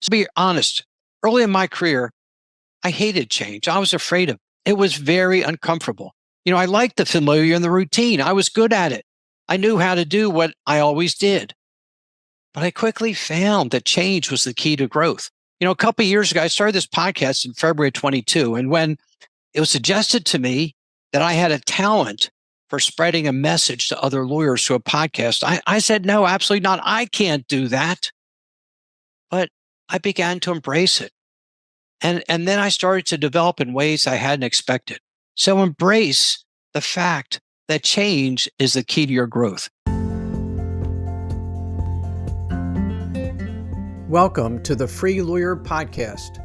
So to be honest, early in my career, I hated change. I was afraid of it. It was very uncomfortable. I liked the familiar and the routine. I was good at it. I knew how to do what I always did. But I quickly found that change was the key to growth. A couple of years ago, I started this podcast in February 22. And when it was suggested to me that I had a talent for spreading a message to other lawyers through a podcast, I said, no, absolutely not. I can't do that. But I began to embrace it. And then I started to develop in ways I hadn't expected. So embrace the fact that change is the key to your growth. Welcome to the Free Lawyer Podcast.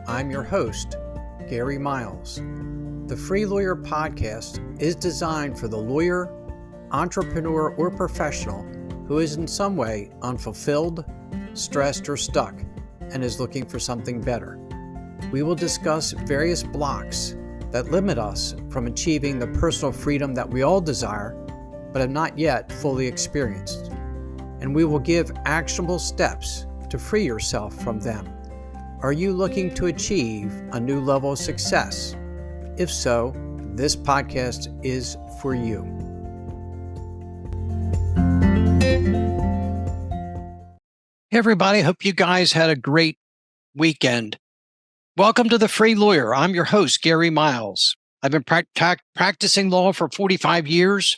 I'm your host, Gary Miles. The Free Lawyer Podcast is designed for the lawyer, entrepreneur, or professional who is in some way unfulfilled, stressed, or stuck, and is looking for something better. We will discuss various blocks that limit us from achieving the personal freedom that we all desire, but have not yet fully experienced. And we will give actionable steps to free yourself from them. Are you looking to achieve a new level of success? If so, this podcast is for you. Hey, everybody. Hope you guys had a great weekend. Welcome to the Free Lawyer. I'm your host, Gary Miles. I've been practicing law for 45 years,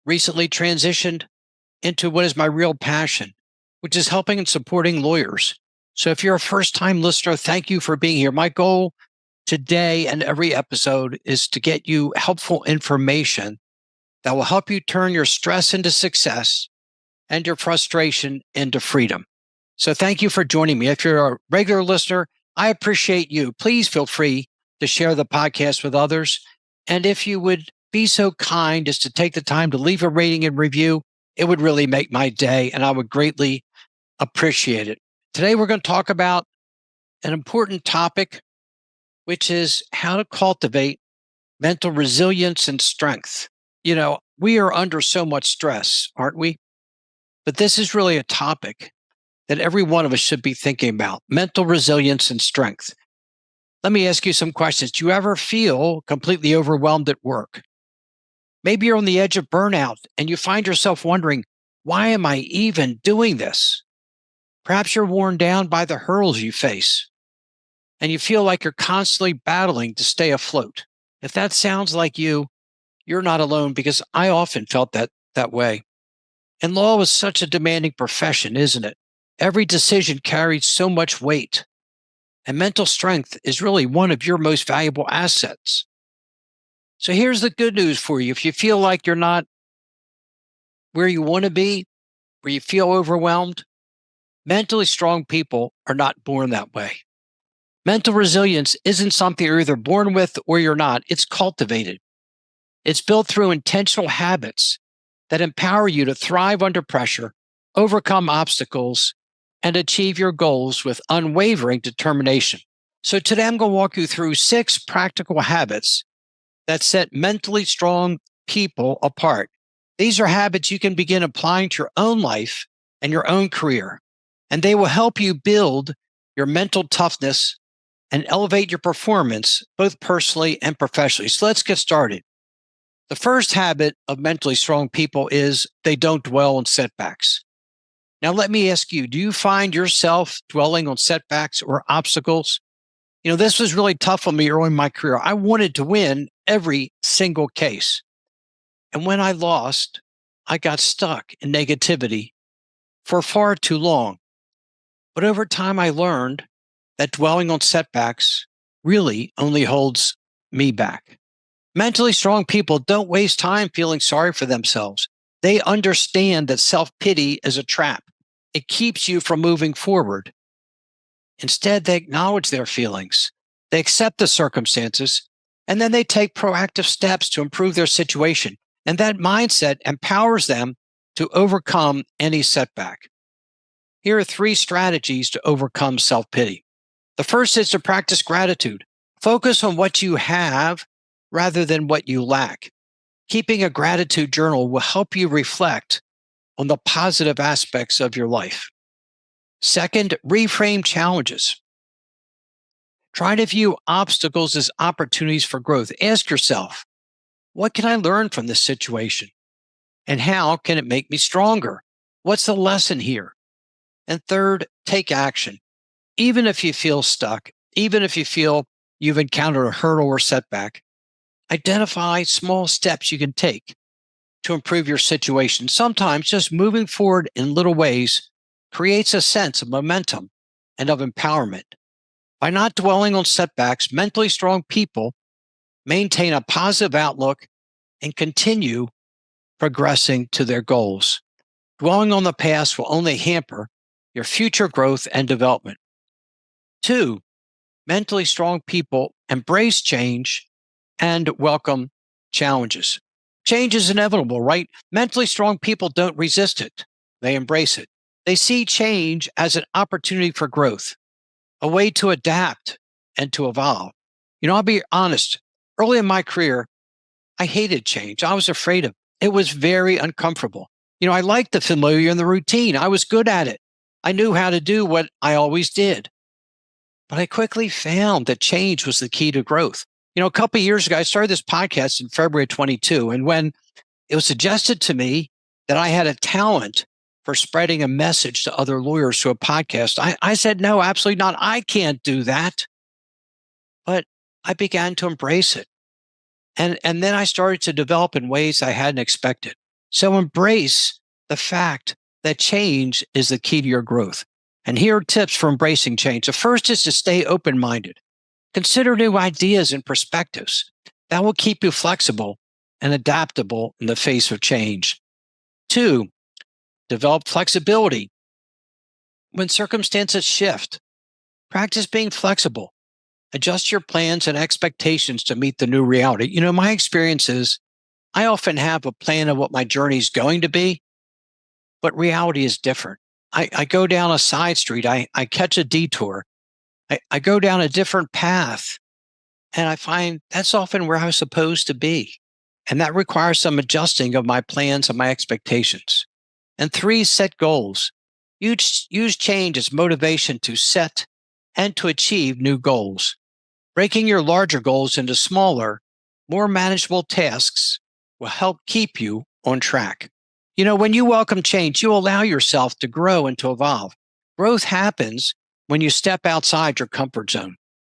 recently transitioned into what is my real passion, which is helping and supporting lawyers. So if you're a first-time listener, thank you for being here. My goal today and every episode is to get you helpful information that will help you turn your stress into success and your frustration into freedom. So thank you for joining me. If you're a regular listener, I appreciate you. Please feel free to share the podcast with others. And if you would be so kind as to take the time to leave a rating and review, it would really make my day, and I would greatly appreciate it. Today, we're going to talk about an important topic, which is how to cultivate mental resilience and strength. We are under so much stress, aren't we? But this is really a topic that every one of us should be thinking about: mental resilience and strength. Let me ask you some questions. Do you ever feel completely overwhelmed at work? Maybe you're on the edge of burnout and you find yourself wondering, why am I even doing this? Perhaps you're worn down by the hurdles you face and you feel like you're constantly battling to stay afloat. If that sounds like you, you're not alone, because I often felt that way. And law is such a demanding profession, isn't it? Every decision carries so much weight, and mental strength is really one of your most valuable assets. So here's the good news for you. If you feel like you're not where you want to be, where you feel overwhelmed, mentally strong people are not born that way. Mental resilience isn't something you're either born with or you're not. It's cultivated. It's built through intentional habits that empower you to thrive under pressure, overcome obstacles, and achieve your goals with unwavering determination. So today I'm going to walk you through 6 practical habits that set mentally strong people apart. These are habits you can begin applying to your own life and your own career, and they will help you build your mental toughness and elevate your performance, both personally and professionally. So let's get started. The first habit of mentally strong people is they don't dwell on setbacks. Now, let me ask you, do you find yourself dwelling on setbacks or obstacles? This was really tough on me early in my career. I wanted to win every single case. And when I lost, I got stuck in negativity for far too long. But over time, I learned that dwelling on setbacks really only holds me back. Mentally strong people don't waste time feeling sorry for themselves. They understand that self-pity is a trap. It keeps you from moving forward. Instead, they acknowledge their feelings. They accept the circumstances, and then they take proactive steps to improve their situation. And that mindset empowers them to overcome any setback. Here are 3 strategies to overcome self-pity. The first is to practice gratitude. Focus on what you have rather than what you lack. Keeping a gratitude journal will help you reflect on the positive aspects of your life. Second, reframe challenges. Try to view obstacles as opportunities for growth. Ask yourself, what can I learn from this situation? And how can it make me stronger? What's the lesson here? And third, take action. Even if you feel stuck, even if you feel you've encountered a hurdle or setback, identify small steps you can take to improve your situation. Sometimes just moving forward in little ways creates a sense of momentum and of empowerment. By not dwelling on setbacks, mentally strong people maintain a positive outlook and continue progressing to their goals. Dwelling on the past will only hamper your future growth and development. Two, mentally strong people embrace change and welcome challenges. Change is inevitable, right? Mentally strong people don't resist it, they embrace it. They see change as an opportunity for growth, a way to adapt and to evolve. I'll be honest, early in my career, I hated change. I was afraid of it. It was very uncomfortable. I liked the familiar and the routine. I was good at it. I knew how to do what I always did. But I quickly found that change was the key to growth. A couple of years ago, I started this podcast in February 22. And when it was suggested to me that I had a talent for spreading a message to other lawyers through a podcast, I said, no, absolutely not. I can't do that. But I began to embrace it. And then I started to develop in ways I hadn't expected. So embrace the fact that change is the key to your growth. And here are tips for embracing change. The first is to stay open-minded. Consider new ideas and perspectives. That will keep you flexible and adaptable in the face of change. Two, develop flexibility. When circumstances shift, practice being flexible. Adjust your plans and expectations to meet the new reality. My experience is I often have a plan of what my journey is going to be, but reality is different. I go down a side street, I catch a detour, I go down a different path, and I find that's often where I was supposed to be. And that requires some adjusting of my plans and my expectations. And three, set goals. Use change as motivation to set and to achieve new goals. Breaking your larger goals into smaller, more manageable tasks will help keep you on track. When you welcome change, you allow yourself to grow and to evolve. Growth happens when you step outside your comfort zone.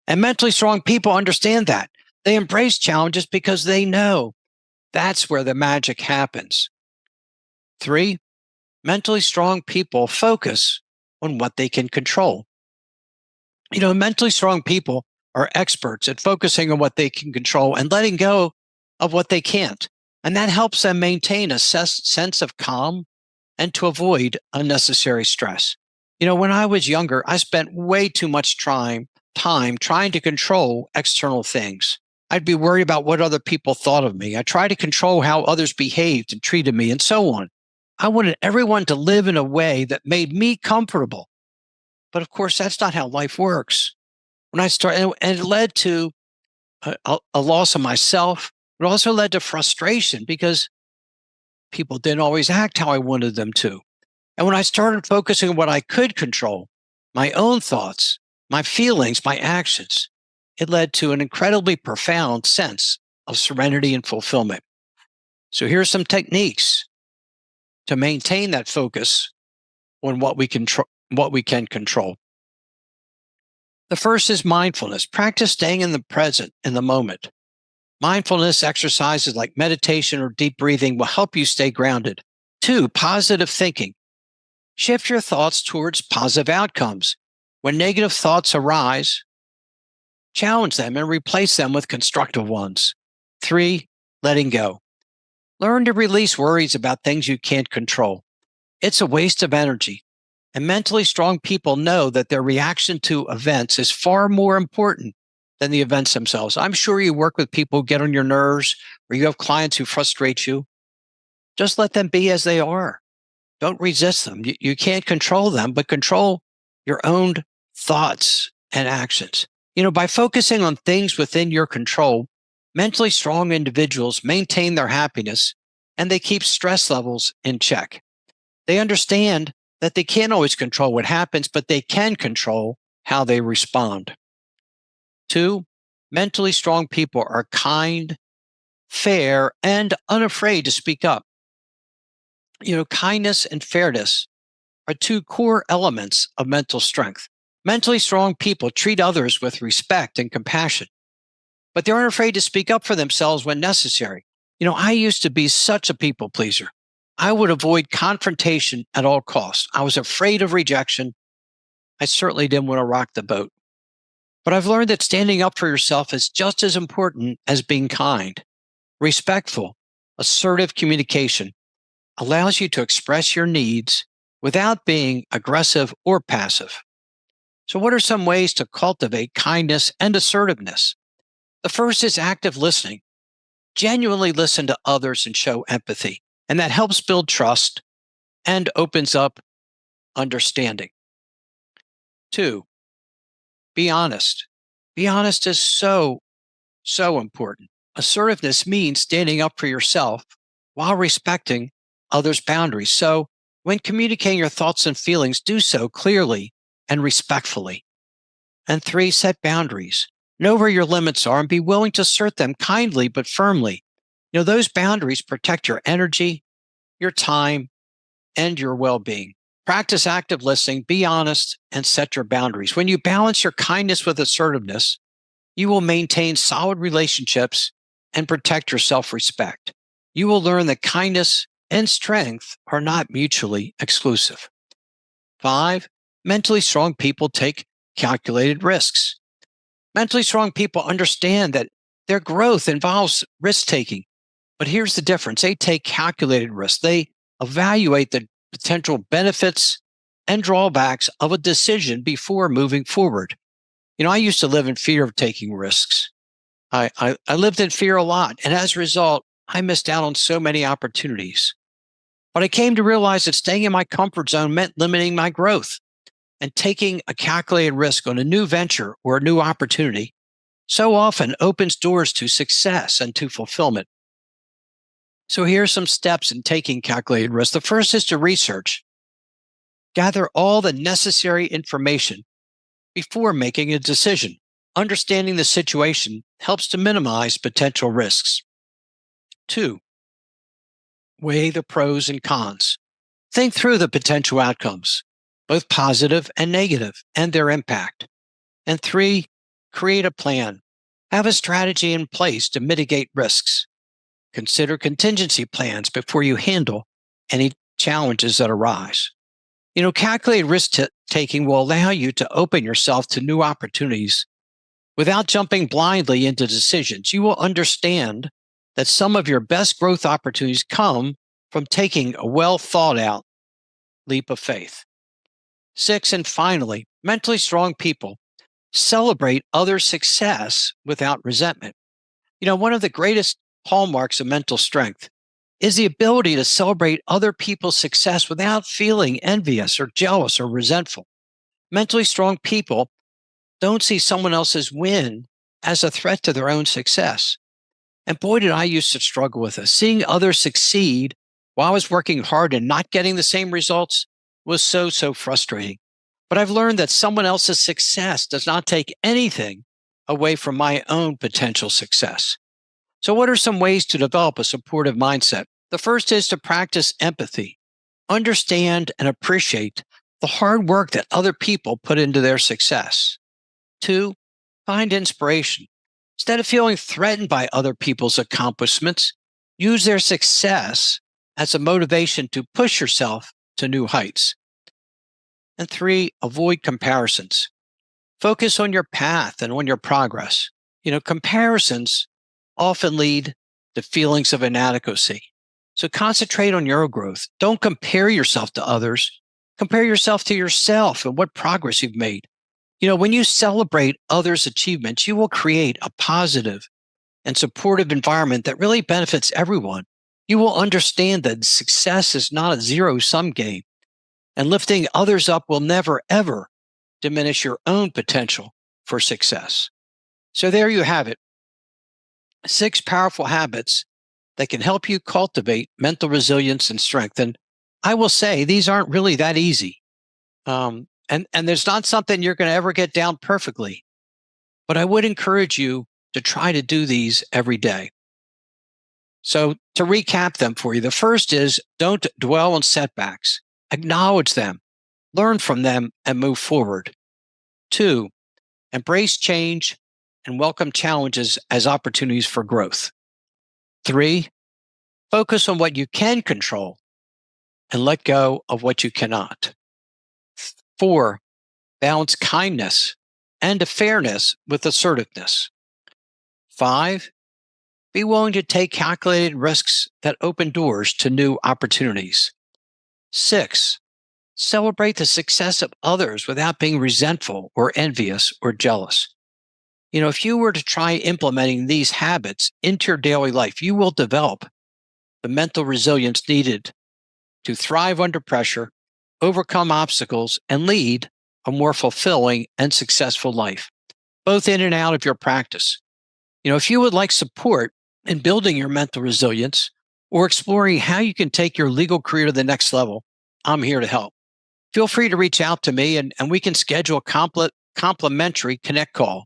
And mentally strong people understand that. They embrace challenges because they know that's where the magic happens. Three, mentally strong people focus on what they can control. Mentally strong people are experts at focusing on what they can control and letting go of what they can't. And that helps them maintain a sense of calm and to avoid unnecessary stress. When I was younger, I spent way too much time trying to control external things. I'd be worried about what other people thought of me. I tried to control how others behaved and treated me and so on. I wanted everyone to live in a way that made me comfortable. But of course, that's not how life works. When I started, and it led to a loss of myself. It also led to frustration because people didn't always act how I wanted them to. And when I started focusing on what I could control, my own thoughts, my feelings, my actions, it led to an incredibly profound sense of serenity and fulfillment. So here's some techniques to maintain that focus on what we can control. The first is mindfulness. Practice staying in the present, in the moment. Mindfulness exercises like meditation or deep breathing will help you stay grounded. Two, positive thinking. Shift your thoughts towards positive outcomes. When negative thoughts arise, challenge them and replace them with constructive ones. Three, letting go. Learn to release worries about things you can't control. It's a waste of energy. And mentally strong people know that their reaction to events is far more important than the events themselves. I'm sure you work with people who get on your nerves or you have clients who frustrate you. Just let them be as they are. Don't resist them. You can't control them, but control your own thoughts and actions. By focusing on things within your control, mentally strong individuals maintain their happiness and they keep stress levels in check. They understand that they can't always control what happens, but they can control how they respond. 2, mentally strong people are kind, fair, and unafraid to speak up. Kindness and fairness are two core elements of mental strength. Mentally strong people treat others with respect and compassion, but they aren't afraid to speak up for themselves when necessary. I used to be such a people pleaser. I would avoid confrontation at all costs. I was afraid of rejection. I certainly didn't want to rock the boat. But I've learned that standing up for yourself is just as important as being kind. Respectful, assertive communication allows you to express your needs without being aggressive or passive. So, what are some ways to cultivate kindness and assertiveness? The first is active listening. Genuinely listen to others and show empathy, and that helps build trust and opens up understanding. 2, be honest. Be honest is so important. Assertiveness means standing up for yourself while respecting others' boundaries. So, when communicating your thoughts and feelings, do so clearly and respectfully. And 3, set boundaries. Know where your limits are and be willing to assert them kindly but firmly. Those boundaries protect your energy, your time, and your well being. Practice active listening, be honest, and set your boundaries. When you balance your kindness with assertiveness, you will maintain solid relationships and protect your self respect. You will learn that kindness and strength are not mutually exclusive. 5, mentally strong people take calculated risks. Mentally strong people understand that their growth involves risk taking. But here's the difference: they take calculated risks. They evaluate the potential benefits and drawbacks of a decision before moving forward. I used to live in fear of taking risks. I lived in fear a lot. And as a result, I missed out on so many opportunities. But I came to realize that staying in my comfort zone meant limiting my growth. And taking a calculated risk on a new venture or a new opportunity so often opens doors to success and to fulfillment. So here are some steps in taking calculated risks. The first is to research. Gather all the necessary information before making a decision. Understanding the situation helps to minimize potential risks. 2, weigh the pros and cons. Think through the potential outcomes, both positive and negative, and their impact. And 3, create a plan. Have a strategy in place to mitigate risks. Consider contingency plans before you handle any challenges that arise. Calculated risk taking will allow you to open yourself to new opportunities without jumping blindly into decisions. You will understand that some of your best growth opportunities come from taking a well thought out leap of faith. 6, and finally, mentally strong people celebrate others' success without resentment. One of the greatest hallmarks of mental strength is the ability to celebrate other people's success without feeling envious or jealous or resentful. Mentally strong people don't see someone else's win as a threat to their own success. And boy, did I used to struggle with this. Seeing others succeed while I was working hard and not getting the same results was so frustrating. But I've learned that someone else's success does not take anything away from my own potential success. So what are some ways to develop a supportive mindset? The first is to practice empathy. Understand and appreciate the hard work that other people put into their success. 2, find inspiration. Instead of feeling threatened by other people's accomplishments, use their success as a motivation to push yourself to new heights. And 3, avoid comparisons. Focus on your path and on your progress. Comparisons often lead to feelings of inadequacy. So concentrate on your growth. Don't compare yourself to others. Compare yourself to yourself and what progress you've made. When you celebrate others' achievements, you will create a positive and supportive environment that really benefits everyone. You will understand that success is not a zero-sum game, and lifting others up will never, ever diminish your own potential for success. So there you have it. 6 powerful habits that can help you cultivate mental resilience and strength. And I will say these aren't really that easy. And there's not something you're going to ever get down perfectly. But I would encourage you to try to do these every day. So to recap them for you, the first is don't dwell on setbacks. Acknowledge them, learn from them, and move forward. 2, embrace change and welcome challenges as opportunities for growth. 3, focus on what you can control and let go of what you cannot. 4, balance kindness and fairness with assertiveness. 5, be willing to take calculated risks that open doors to new opportunities. 6, celebrate the success of others without being resentful or envious or jealous. If you were to try implementing these habits into your daily life, you will develop the mental resilience needed to thrive under pressure, overcome obstacles, and lead a more fulfilling and successful life, both in and out of your practice. If you would like support in building your mental resilience or exploring how you can take your legal career to the next level, I'm here to help. Feel free to reach out to me and we can schedule a complimentary connect call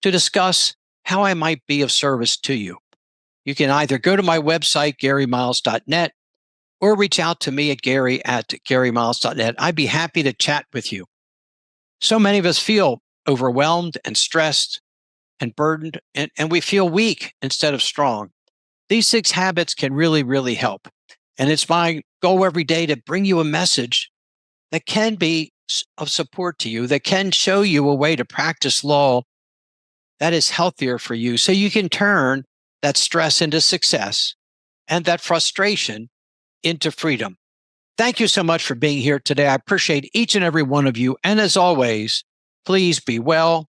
to discuss how I might be of service to you. You can either go to my website, GaryMiles.net, or reach out to me at Gary@GaryMiles.net. I'd be happy to chat with you. So many of us feel overwhelmed and stressed and burdened, and we feel weak instead of strong. These 6 habits can really, really help. And it's my goal every day to bring you a message that can be of support to you, that can show you a way to practice law that is healthier for you so you can turn that stress into success and that frustration into freedom. Thank you so much for being here today. I appreciate each and every one of you. And as always, please be well,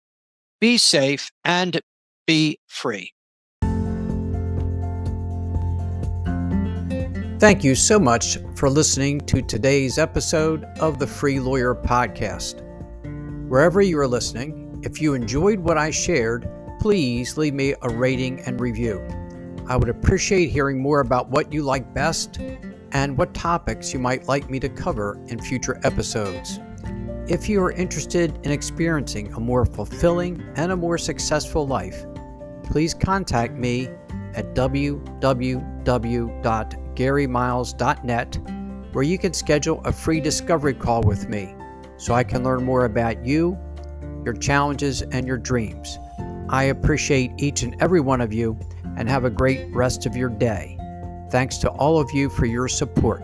be safe, and be free. Thank you so much for listening to today's episode of the Free Lawyer Podcast. Wherever you are listening, if you enjoyed what I shared, please leave me a rating and review. I would appreciate hearing more about what you like best and what topics you might like me to cover in future episodes. If you are interested in experiencing a more fulfilling and a more successful life, please contact me at www.GaryMiles.net, where you can schedule a free discovery call with me so I can learn more about you, your challenges, and your dreams. I appreciate each and every one of you and have a great rest of your day. Thanks to all of you for your support.